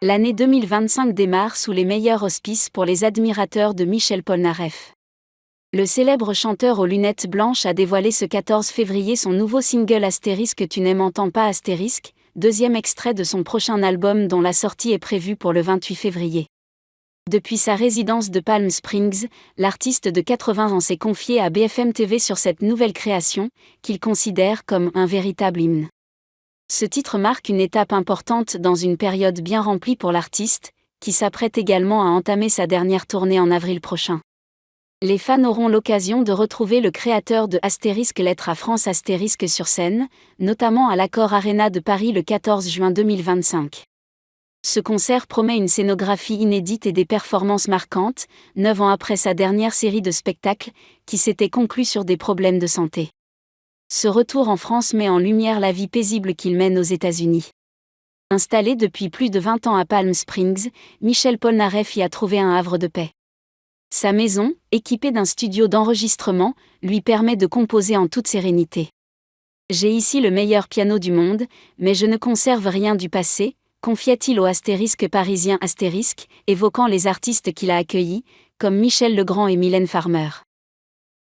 L'année 2025 démarre sous les meilleurs auspices pour les admirateurs de Michel Polnareff. Le célèbre chanteur aux lunettes blanches a dévoilé ce 14 février son nouveau single * Tu n'aimes-entends pas *, deuxième extrait de son prochain album dont la sortie est prévue pour le 28 février. Depuis sa résidence de Palm Springs, l'artiste de 80 ans s'est confié à BFM TV sur cette nouvelle création, qu'il considère comme un véritable hymne. Ce titre marque une étape importante dans une période bien remplie pour l'artiste, qui s'apprête également à entamer sa dernière tournée en avril prochain. Les fans auront l'occasion de retrouver le créateur de * Lettre à France * sur scène, notamment à l'Accor Arena de Paris le 14 juin 2025. Ce concert promet une scénographie inédite et des performances marquantes, 9 ans après sa dernière série de spectacles, qui s'était conclue sur des problèmes de santé. Ce retour en France met en lumière la vie paisible qu'il mène aux États-Unis. Installé depuis plus de 20 ans à Palm Springs, Michel Polnareff y a trouvé un havre de paix. Sa maison, équipée d'un studio d'enregistrement, lui permet de composer en toute sérénité. « J'ai ici le meilleur piano du monde, mais je ne conserve rien du passé », confia-t-il au * parisien *, évoquant les artistes qu'il a accueillis, comme Michel Legrand et Mylène Farmer.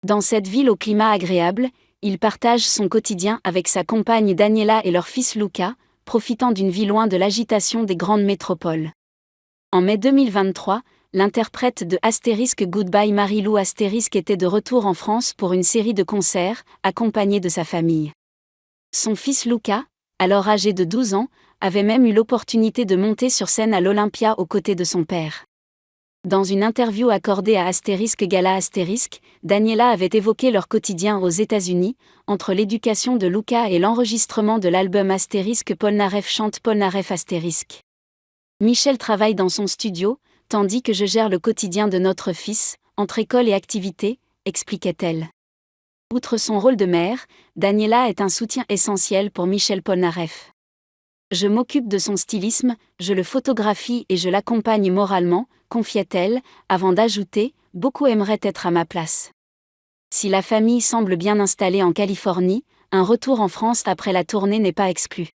Dans cette ville au climat agréable, il partage son quotidien avec sa compagne Daniela et leur fils Luca, profitant d'une vie loin de l'agitation des grandes métropoles. En mai 2023, l'interprète de * Goodbye Marilou * était de retour en France pour une série de concerts, accompagné de sa famille. Son fils Luca, alors âgé de 12 ans, avait même eu l'opportunité de monter sur scène à l'Olympia aux côtés de son père. Dans une interview accordée à * Gala *, Daniela avait évoqué leur quotidien aux États-Unis, entre l'éducation de Luca et l'enregistrement de l'album * Polnareff chante Polnareff *. Michel travaille dans son studio, tandis que je gère le quotidien de notre fils, entre école et activité, expliquait-elle. Outre son rôle de mère, Daniela est un soutien essentiel pour Michel Polnareff. Je m'occupe de son stylisme, je le photographie et je l'accompagne moralement, confia-t-elle, avant d'ajouter « Beaucoup aimeraient être à ma place ». Si la famille semble bien installée en Californie, un retour en France après la tournée n'est pas exclu.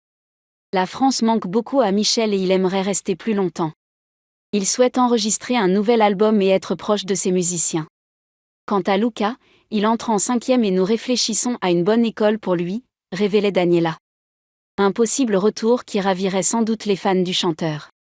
La France manque beaucoup à Michel et il aimerait rester plus longtemps. Il souhaite enregistrer un nouvel album et être proche de ses musiciens. Quant à Luca, il entre en 5e et nous réfléchissons à une bonne école pour lui, révélait Daniela. Un possible retour qui ravirait sans doute les fans du chanteur.